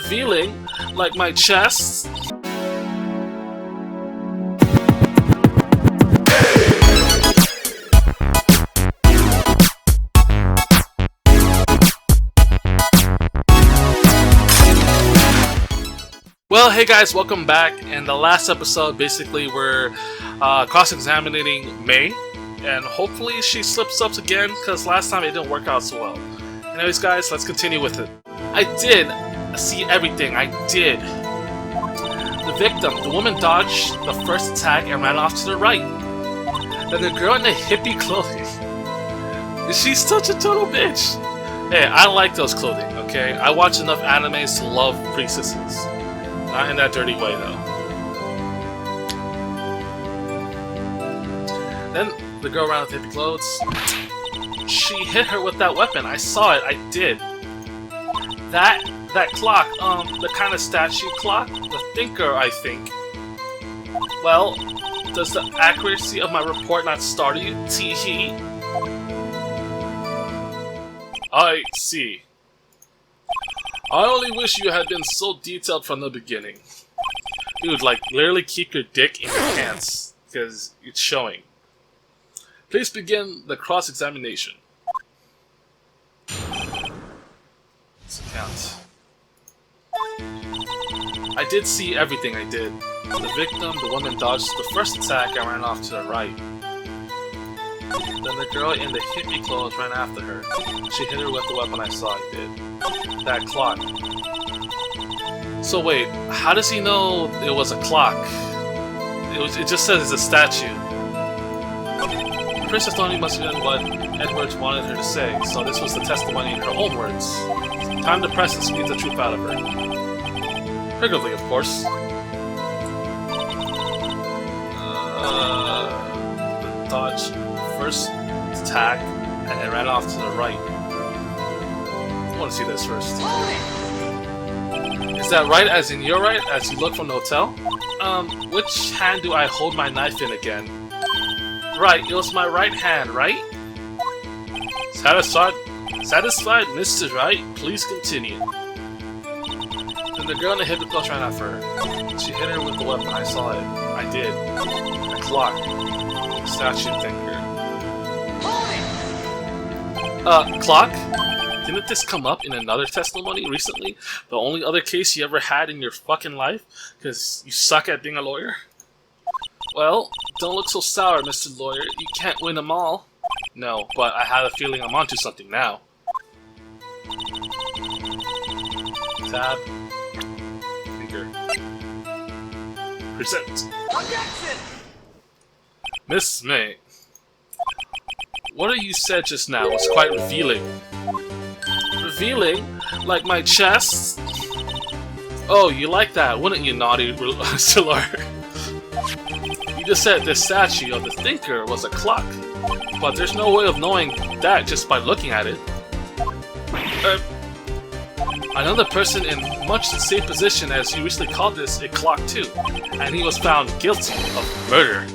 revealing, like my chest. Well, hey guys, welcome back. In the last episode, basically we're cross-examining May, and hopefully she slips up again, because last time it didn't work out so well. Anyways guys, let's continue with it. I did see everything, I did. The victim, the woman dodged the first attack and ran off to the right. Then the girl in the hippie clothing. She's such a total bitch. Hey, I like those clothing, okay? I watch enough animes to love priestesses. Not in that dirty way, though. Then the girl ran with hippie clothes. She hit her with that weapon. I saw it. I did. That clock, the kind of statue clock, the thinker, I think. Well, does the accuracy of my report not startle you? Tee-hee. I see. I only wish you had been so detailed from the beginning. Dude, like, literally keep your dick in your pants, because it's showing. Please begin the cross-examination. Let's count. I did see everything I did. The victim, the woman dodged the first attack and ran off to the right. Then the girl in the hippie clothes ran after her. She hit her with the weapon I saw I did. That clock. So wait, how does he know it was a clock? It just says it's a statue. Princess Tony must have done what Edwards wanted her to say, so this was the testimony in her own words. Time to press and squeeze the truth out of her. Figuratively, of course. The dodge first attack and it ran off to the right. I want to see this first. Is that right as in your right as you look from the hotel? Which hand do I hold my knife in again? Right, it was my right hand, right? Satisfied, Mr. Wright? Please continue. Then the girl in the hippie clothes ran after her. She hit her with the weapon. I saw it. I did. A clock. Statue thinker. Clock? Didn't this come up in another testimony recently? The only other case you ever had in your fucking life? Because you suck at being a lawyer? Well, don't look so sour, Mr. Lawyer. You can't win them all. No, but I have a feeling I'm onto something now. Tab. Finger. Present. Objection! Miss May. What you said just now was quite revealing. Revealing? Like my chest? Oh, you like that, wouldn't you, naughty Mr. Lawyer? You just said this statue of the thinker was a clock, but there's no way of knowing that just by looking at it. Another person in much the same position as you recently called this a clock too, and he was found guilty of murder.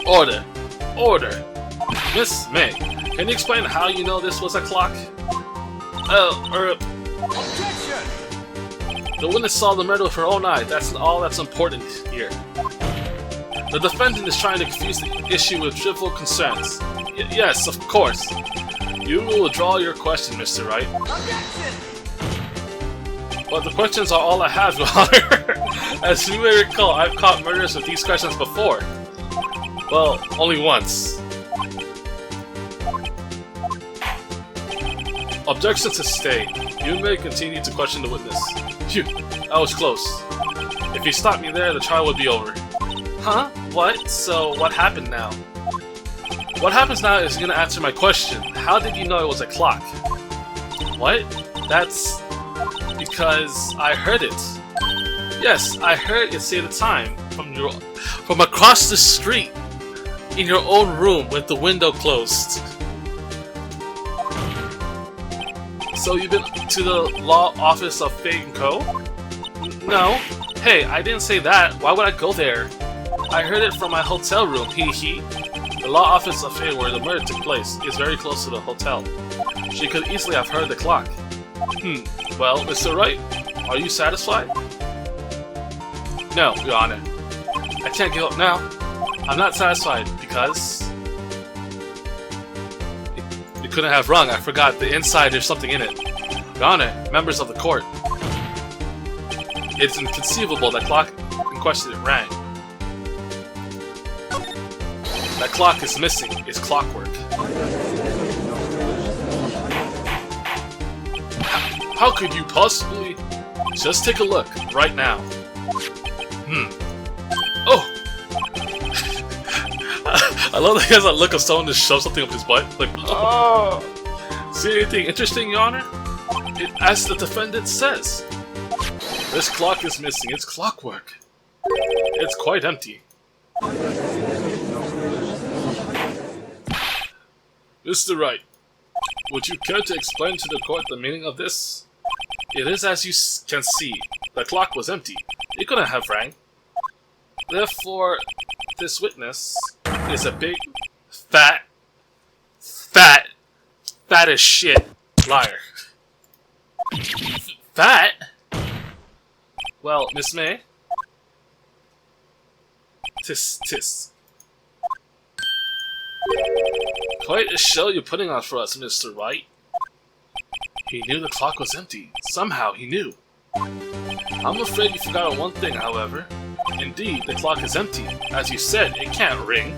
Order! Order! Miss May, can you explain how you know this was a clock? Objection! The witness saw the murder with her own eye. That's all that's important here. The defendant is trying to confuse the issue with trivial concerns. Yes, of course. You will withdraw your question, Mr. Wright. Objection! But the questions are all I have, Your Honor. As you may recall, I've caught murders with these questions before. Well, only once. Objection sustained. You may continue to question the witness. Phew, that was close. If you stopped me there, the trial would be over. Huh? What? So, what happened now? What happens now is gonna answer my question. How did you know it was a clock? What? That's... because I heard it. Yes, I heard it say the time from across the street in your own room with the window closed. So you've been to the law office of Fate & Co? No. Hey, I didn't say that. Why would I go there? I heard it from my hotel room, hee hee. The law office of A where the murder took place is very close to the hotel. She could easily have heard the clock. Well, Mr. Wright, are you satisfied? No, Your Honor. I can't give up now. I'm not satisfied because... You couldn't have rung. I forgot. The inside, there's something in it. Your Honor, members of the court. It's inconceivable that clock in question rang. That clock is missing. It's clockwork. How could you possibly... Just take a look, right now. Oh! I love that he has that look of someone to shove something up his butt. Like, oh! See anything interesting, Your Honor? As the defendant says. This clock is missing. It's clockwork. It's quite empty. Mr. Wright, would you care to explain to the court the meaning of this? It is as you can see. The clock was empty. It couldn't have rang. Therefore, this witness is a big, fat as shit liar. Fat? Well, Miss May? Tis. Quite a show you're putting on for us, Mr. Wright. He knew the clock was empty. Somehow he knew. I'm afraid you forgot one thing, however. Indeed, the clock is empty. As you said, it can't ring.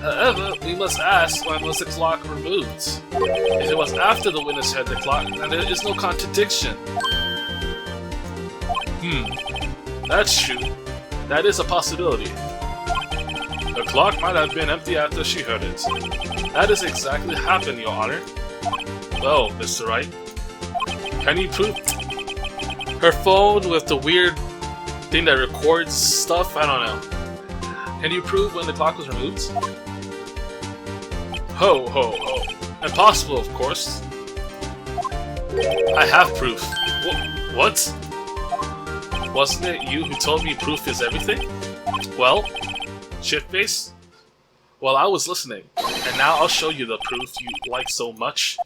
However, we must ask, when was the clock removed? If it was after the witness heard the clock, then there is no contradiction. That's true. That is a possibility. The clock might have been empty after she heard it. That is exactly what happened, Your Honor. Well, Mr. Wright, can you prove... Her phone with the weird thing that records stuff? I don't know. Can you prove when the clock was removed? Ho, ho, ho. Impossible, of course. I have proof. What? Wasn't it you who told me proof is everything? Well, shitface? Well, I was listening, and now I'll show you the proof you like so much.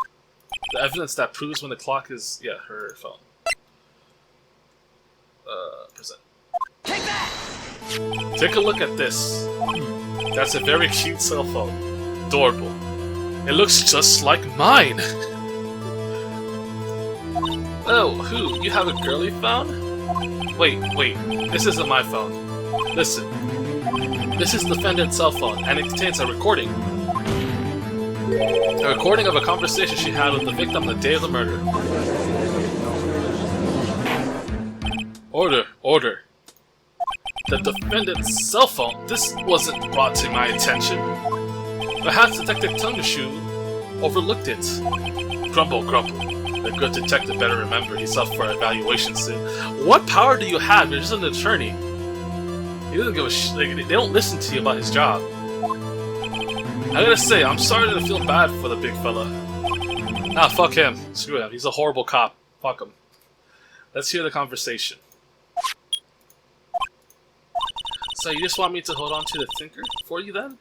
The evidence that proves when the clock is... Yeah, her phone. Present. Take that! Take a look at this. That's a very cute cell phone. Adorable. It looks just like mine! Oh, who? You have a girly phone? Wait. This isn't my phone. Listen. This is the defendant's cell phone, and it contains a recording. A recording of a conversation she had with the victim the day of the murder. Order. The defendant's cell phone? This wasn't brought to my attention. Perhaps Detective Tungashu overlooked it. Grumble. The good detective better remember he's up for evaluation soon. What power do you have? You're just an attorney. He doesn't give a shit. They don't listen to you about his job. I gotta say, I'm starting to feel bad for the big fella. Ah, fuck him. Screw him. He's a horrible cop. Fuck him. Let's hear the conversation. So you just want me to hold on to the thinker for you then?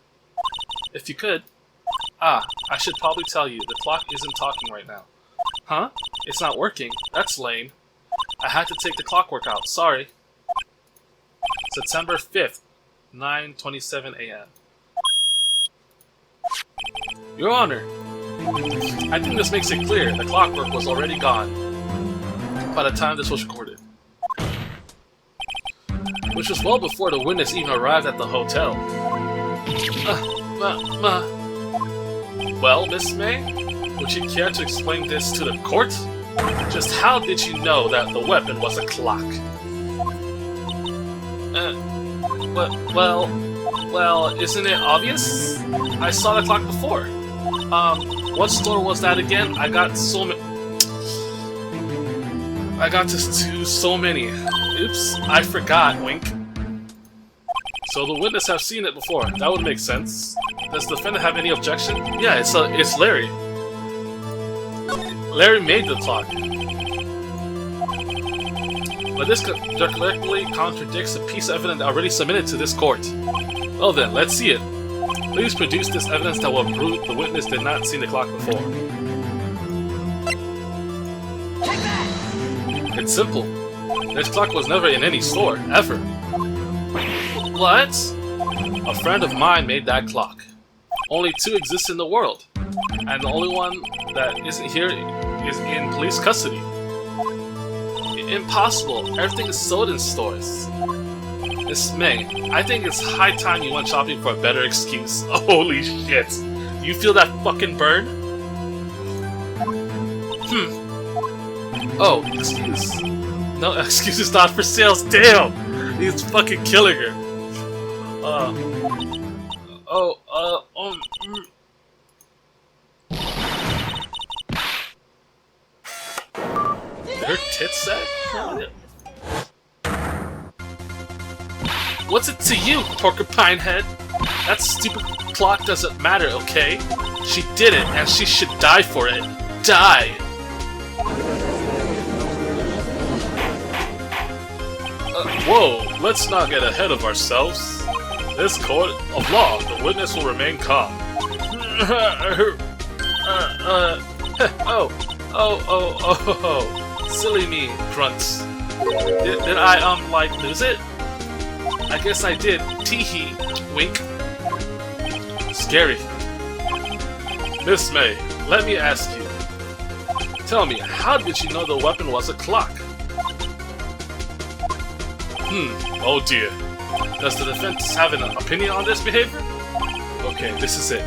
If you could. Ah, I should probably tell you, the clock isn't talking right now. Huh? It's not working? That's lame. I had to take the clockwork out. Sorry. September 5th, 9:27 a.m. Your Honor, I think this makes it clear the clockwork was already gone by the time this was recorded. Which was well before the witness even arrived at the hotel. Well, Miss May, would you care to explain this to the court? Just how did you know that the weapon was a clock? Well, isn't it obvious? I saw the clock before. What store was that again? I got to do so many. Oops, I forgot, wink. So the witness have seen it before. That would make sense. Does the defendant have any objection? Yeah, it's Larry. Larry made the clock. But this directly contradicts a piece of evidence already submitted to this court. Well then, let's see it. Please produce this evidence that will prove the witness did not see the clock before. Take that! It's simple. This clock was never in any store, ever. What? A friend of mine made that clock. Only 2 exist in the world, and the only one that isn't here is in police custody. Impossible. Everything is sold in stores. Miss May, I think it's high time you went shopping for a better excuse. Holy shit. You feel that fucking burn? Oh, excuse. No, excuse is not for sales. Damn! He's fucking killing her. Her tits said? What's it to you, porcupine head? That stupid clock doesn't matter, okay? She did it, and she should die for it. Die! Whoa, let's not get ahead of ourselves. This court of law, the witness will remain calm. Silly me, grunts. Did I, like, lose it? I guess I did. Teehee. Wink. Scary. Miss May, let me ask you. Tell me, how did you know the weapon was a clock? Oh dear. Does the defense have an opinion on this behavior? Okay, this is it.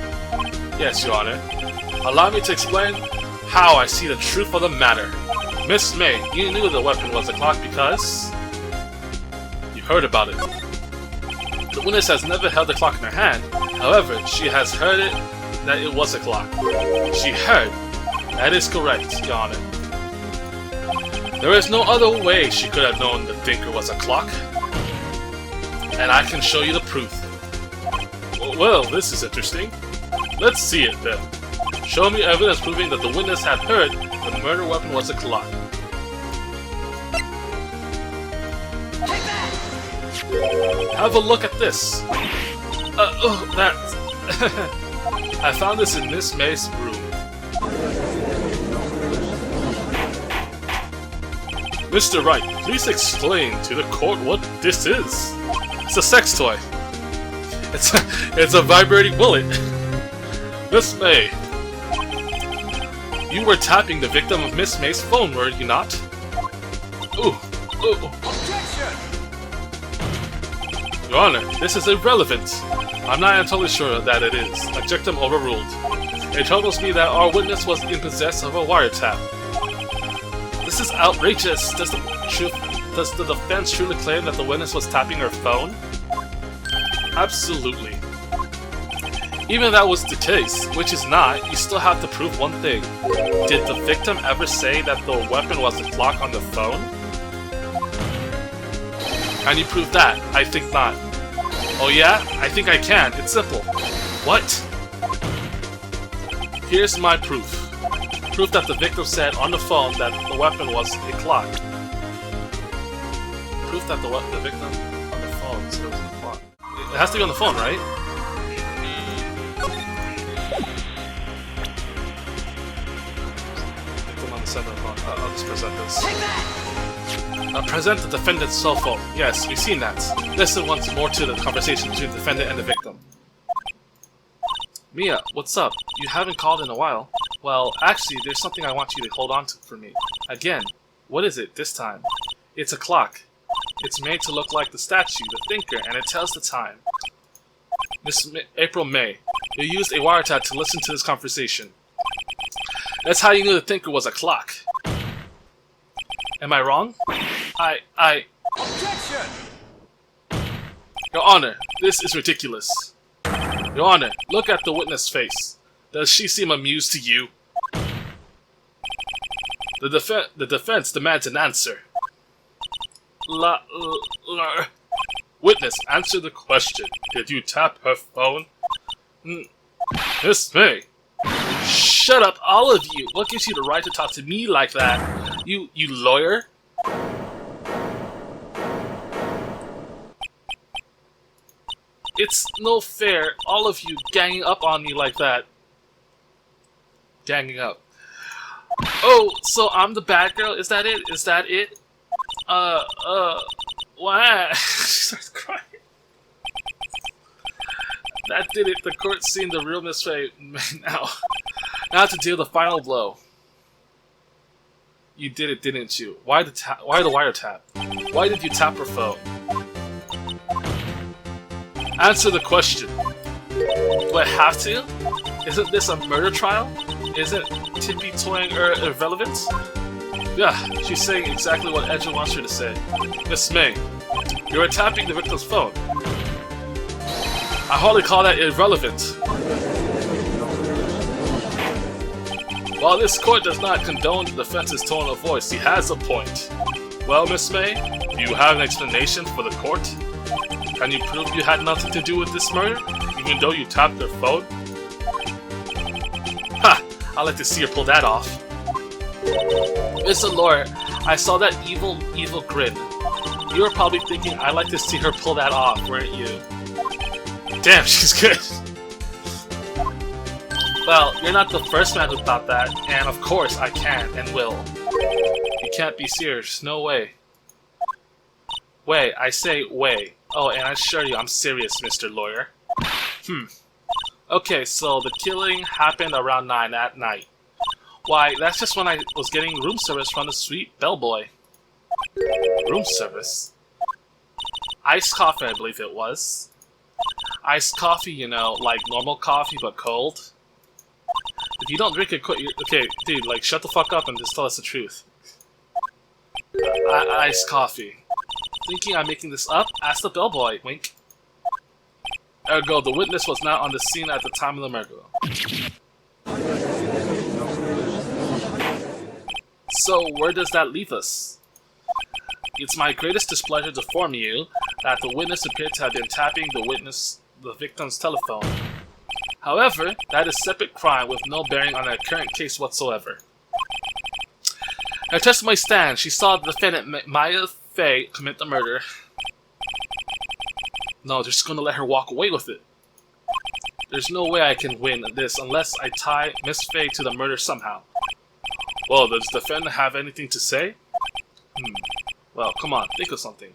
Yes, Your Honor. Allow me to explain how I see the truth of the matter. Miss May, you knew the weapon was a clock because... you heard about it. The witness has never held the clock in her hand. However, she has heard it that it was a clock. She heard. That is correct, Your Honor. There is no other way she could have known the thinker was a clock. And I can show you the proof. Well, this is interesting. Let's see it then. Show me evidence proving that the witness had heard the murder weapon was a clock. Take that! Have a look at this. That... I found this in Miss May's room. Mr. Wright, please explain to the court what this is. It's a sex toy. It's a vibrating bullet. Miss May, you were tapping the victim of Miss May's phone, were you not? Ooh. Objection! Your Honor, this is irrelevant. I'm not entirely sure that it is. Objection overruled. It troubles me that our witness was in possession of a wiretap. This is outrageous. Does the defense truly claim that the witness was tapping her phone? Absolutely. Even if that was the case, which is not, you still have to prove one thing. Did the victim ever say that the weapon was the clock on the phone? Can you prove that? I think not. Oh yeah? I think I can. It's simple. What? Here's my proof. Proof that the victim said on the phone that the weapon was a clock. Proof that the victim on the phone said it was a clock. It has to be on the phone, right? Victim on the center of the phone. I'll just present this. Take that! Present the defendant's cell phone. Yes, we've seen that. Listen once more to the conversation between the defendant and the victim. Mia, what's up? You haven't called in a while. Well, actually, there's something I want you to hold on to for me. Again, what is it this time? It's a clock. It's made to look like the statue, the thinker, and it tells the time. Miss April May, you used a wiretap to listen to this conversation. That's how you knew the thinker was a clock. Am I wrong? Objection! Your Honor, this is ridiculous. Your Honor, look at the witness' face. Does she seem amused to you? The defense demands an answer. Witness, answer the question. Did you tap her phone? Miss May. Shut up, all of you. What gives you the right to talk to me like that? You lawyer? It's no fair, all of you ganging up on me like that. Ganging up. Oh, so I'm the bad girl? Is that it? Is that it? What? She starts crying. That did it. The court seen the real Miss Faye. Now to deal the final blow. You did it, didn't you? Why the wiretap? Why did you tap her phone? Answer the question. Do I have to? Isn't this a murder trial? Isn't tippy-toeing irrelevant? Yeah, she's saying exactly what Edger wants her to say. Miss May, you're tapping the victim's phone. I hardly call that irrelevant. While this court does not condone the defense's tone of voice, he has a point. Well, Miss May, do you have an explanation for the court? Can you prove you had nothing to do with this murder, even though you tapped their phone? Ha! I'd like to see her pull that off. Mr. Lawyer, I saw that evil grin. You were probably thinking I'd like to see her pull that off, weren't you? Damn, she's good. Well, you're not the first man who thought that, and of course I can and will. You can't be serious, no way. Way, I say way. Oh, and I assure you I'm serious, Mr. Lawyer. Okay, so the killing happened around 9 at night. Why, that's just when I was getting room service from the sweet bellboy. Room service? Iced coffee, I believe it was. Iced coffee, you know, like normal coffee but cold. If you don't drink it quick, okay, dude, like, shut the fuck up and just tell us the truth. Iced coffee. Thinking I'm making this up? Ask the bellboy, wink. Ergo, the witness was not on the scene at the time of the murder. So, where does that leave us? It's my greatest displeasure to inform you that the witness appeared to have been tapping the victim's telephone. However, that is a separate crime with no bearing on the current case whatsoever. Her testimony stands. She saw the defendant, Maya Faye, commit the murder. No, they're just going to let her walk away with it. There's no way I can win this unless I tie Miss Faye to the murder somehow. Well, does the defendant have anything to say? Well, come on, think of something.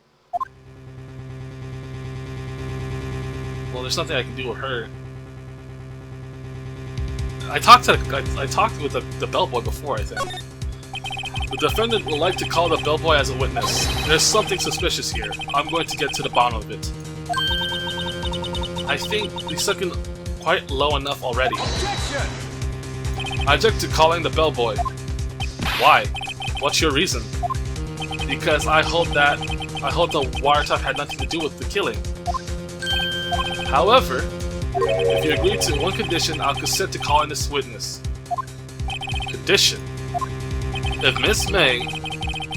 Well, there's nothing I can do with her. I talked with the bellboy before, I think. The defendant would like to call the bellboy as a witness. There's something suspicious here. I'm going to get to the bottom of it. I think he's sucking quite low enough already. Objection! I object to calling the bellboy. Why? What's your reason? Because I hold the wiretap had nothing to do with the killing. However, if you agree to one condition, I'll consent to calling this witness. Condition? If Miss May's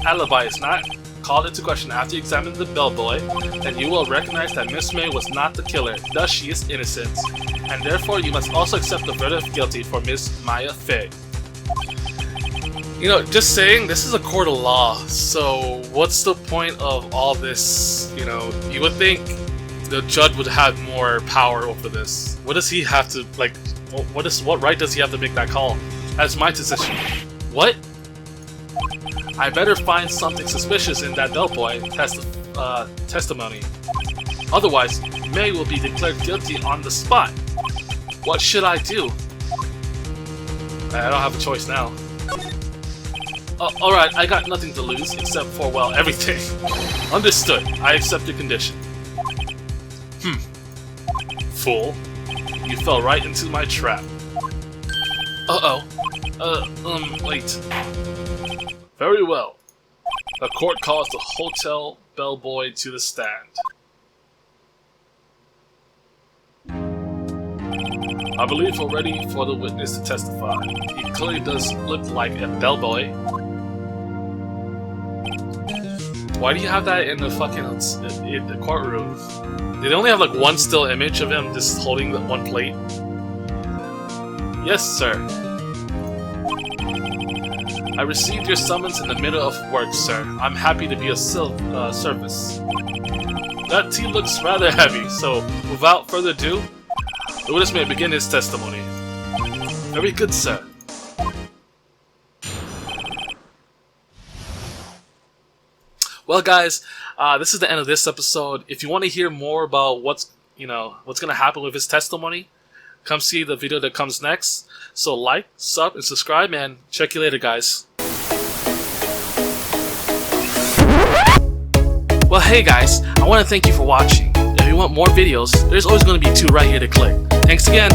alibi is not called into question after you examine the bellboy, then you will recognize that Miss May was not the killer, thus she is innocent, and therefore you must also accept the verdict of guilty for Miss Maya Faye. You know, just saying, this is a court of law, so what's the point of all this? You know, you would think the judge would have more power over this. What does he have to, like, what right does he have to make that call? That's my decision. What? I better find something suspicious in that bellboy testimony. Otherwise, May will be declared guilty on the spot. What should I do? I don't have a choice now. Alright, I got nothing to lose, except for, well, everything. Understood. I accept your condition. Fool. You fell right into my trap. Wait. Very well. The court calls the hotel bellboy to the stand. I believe we're ready for the witness to testify. He clearly does look like a bellboy. Why do you have that in the fucking in the courtroom? Did they only have like one still image of him just holding the one plate? Yes, sir. I received your summons in the middle of work, sir. I'm happy to be of service. that tea looks rather heavy, so without further ado, the witness may begin his testimony. Very good, sir. Well, guys, this is the end of this episode. If you want to hear more about what's gonna happen with his testimony, come see the video that comes next. So like, sub, and subscribe, and check you later, guys. Well, hey guys, I want to thank you for watching. If you want more videos, there's always going to be 2 right here to click. Thanks again.